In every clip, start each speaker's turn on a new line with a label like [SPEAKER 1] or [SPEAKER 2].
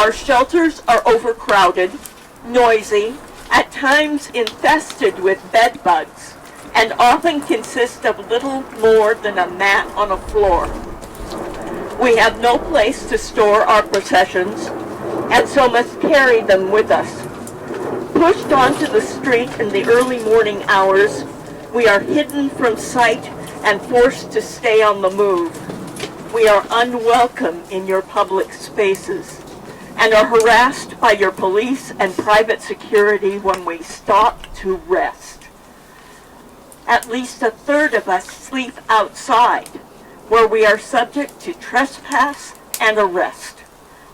[SPEAKER 1] Our shelters are overcrowded, noisy, at times infested with bed bugs, and often consist of little more than a mat on a floor. We have no place to store our possessions, and so must carry them with us. Pushed onto the street in the early morning hours, we are hidden from sight and forced to stay on the move. We are unwelcome in your public spaces and are harassed by your police and private security when we stop to rest. At least a third of us sleep outside, where we are subject to trespass and arrest.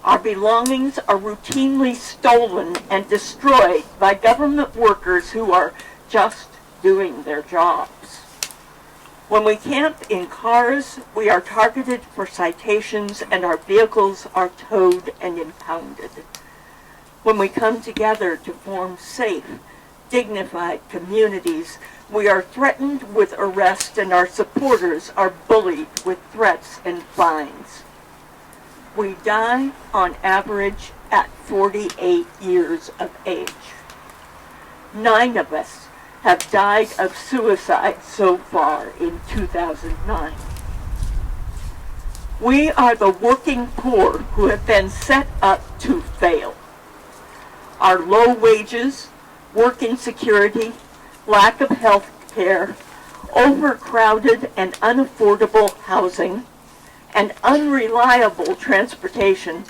[SPEAKER 1] Our belongings are routinely stolen and destroyed by government workers who are just doing their jobs. When we camp in cars, we are targeted for citations and our vehicles are towed and impounded. When we come together to form safe, dignified communities, we are threatened with arrest and our supporters are bullied with threats and fines. We die on average at 48 years of age. 9 of us have died of suicide so far in 2009. We are the working poor who have been set up to fail. Our low wages, work insecurity, lack of health care, overcrowded and unaffordable housing, and unreliable transportation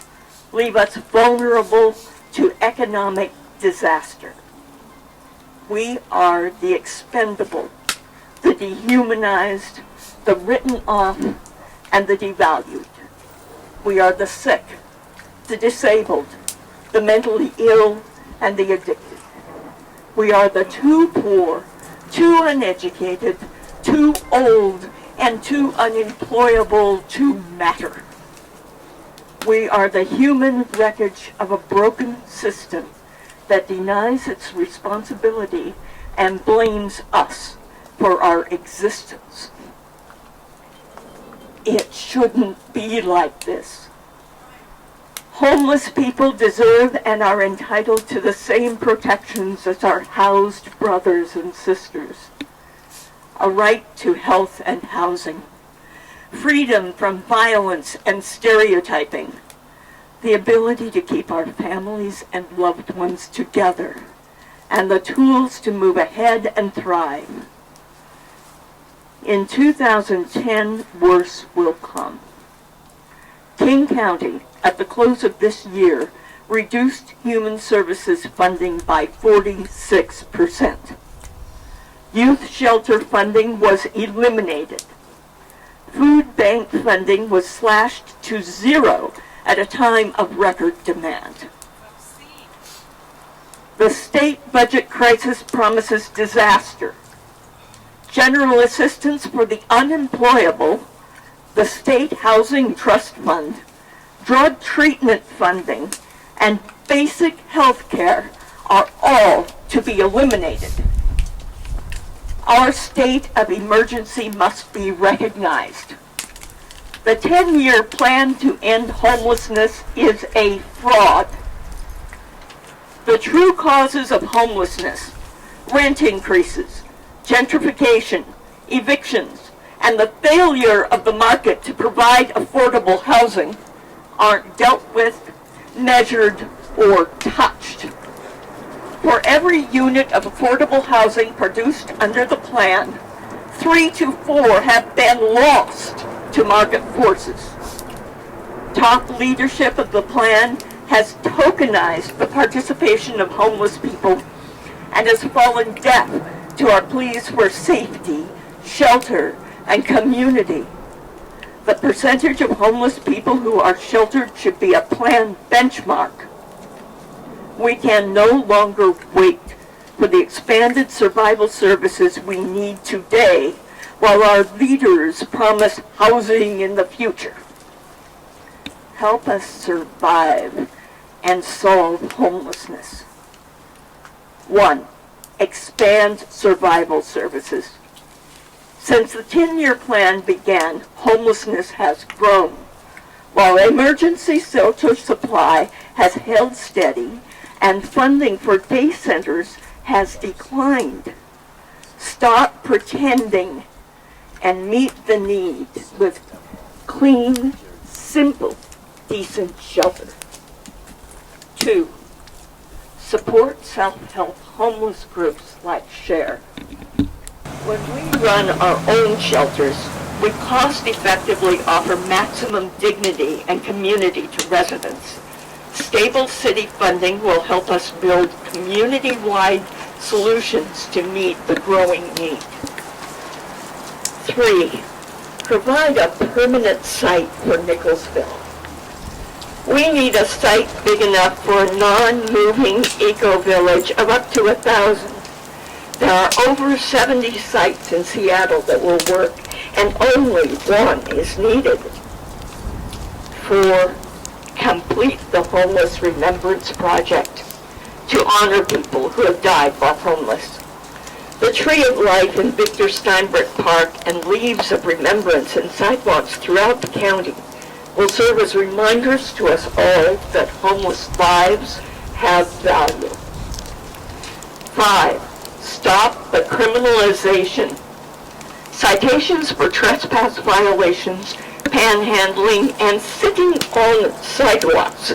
[SPEAKER 1] leave us vulnerable to economic disaster. We are the expendable, the dehumanized, the written off, and the devalued. We are the sick, the disabled, the mentally ill, and the addicted. We are the too poor, too uneducated, too old, and too unemployable to matter. We are the human wreckage of a broken system that denies its responsibility and blames us for our existence. It shouldn't be like this. Homeless people deserve and are entitled to the same protections as our housed brothers and sisters. A right to health and housing, freedom from violence and stereotyping, the ability to keep our families and loved ones together, and the tools to move ahead and thrive. In 2010, worse will come. King County, at the close of this year, reduced human services funding by 46%. Youth shelter funding was eliminated. Food bank funding was slashed to zero at a time of record demand. The state budget crisis promises disaster. General assistance for the unemployable, the State Housing Trust Fund, drug treatment funding, and basic health care are all to be eliminated. Our state of emergency must be recognized. The 10-year plan to end homelessness is a fraud. The true causes of homelessness, rent increases, gentrification, evictions, and the failure of the market to provide affordable housing aren't dealt with, measured, or touched. For every unit of affordable housing produced under the plan, 3 to 4 have been lost to market forces. Top leadership of the plan has tokenized the participation of homeless people and has fallen deaf to our pleas for safety, shelter, and community. The percentage of homeless people who are sheltered should be a plan benchmark. We can no longer wait for the expanded survival services we need today while our leaders promise housing in the future. Help us survive and solve homelessness. 1. Expand survival services. Since the 10-year plan began, homelessness has grown, while emergency shelter supply has held steady, and funding for day centers has declined. Stop pretending and meet the need with clean, simple, decent shelter. 2, support self-help homeless groups like SHARE. When we run our own shelters, we cost-effectively offer maximum dignity and community to residents. Stable city funding will help us build community-wide solutions to meet the growing need. 3, provide a permanent site for Nicholsville. We need a site big enough for a non-moving eco-village of up to 1,000. There are over 70 sites in Seattle that will work, and only one is needed. 4, complete the Homeless Remembrance Project to honor people who have died while homeless. The Tree of Life in Victor Steinbreck Park and Leaves of Remembrance in sidewalks throughout the county will serve as reminders to us all that homeless lives have value. 5, stop the criminalization. Citations for trespass violations, panhandling, and sitting on sidewalks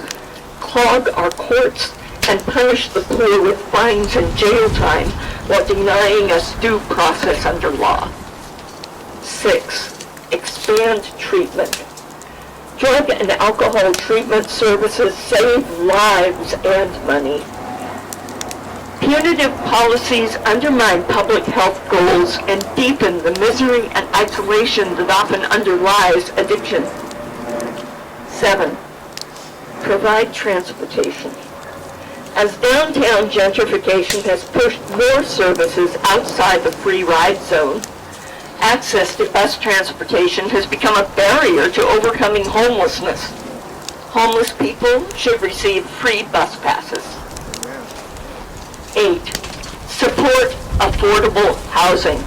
[SPEAKER 1] clog our courts and punish the poor with fines and jail time while denying us due process under law. 6, expand treatment. Drug and alcohol treatment services save lives and money. Punitive policies undermine public health goals and deepen the misery and isolation that often underlies addiction. 7, provide transportation. As downtown gentrification has pushed more services outside the free ride zone, access to bus transportation has become a barrier to overcoming homelessness. Homeless people should receive free bus passes. 8, support affordable housing.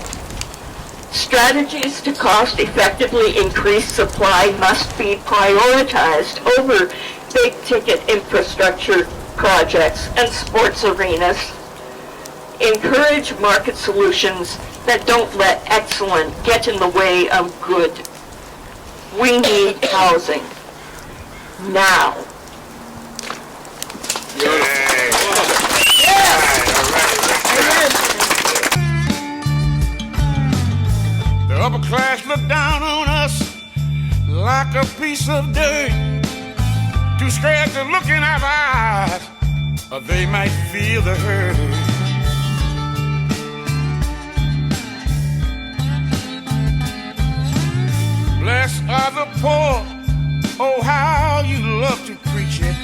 [SPEAKER 1] Strategies to cost-effectively increase supply must be prioritized over big-ticket infrastructure projects and sports arenas. Encourage market solutions that don't let excellent get in the way of good. We need housing now.
[SPEAKER 2] The upper class look down on us like a piece of dirt. Too scared to look in our eyes, or they might feel the hurt. Blessed are the poor, oh how you love to preach it.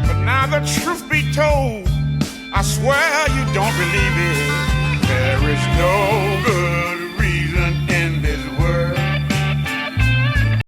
[SPEAKER 2] But now the truth be told, I swear you don't believe it. There is no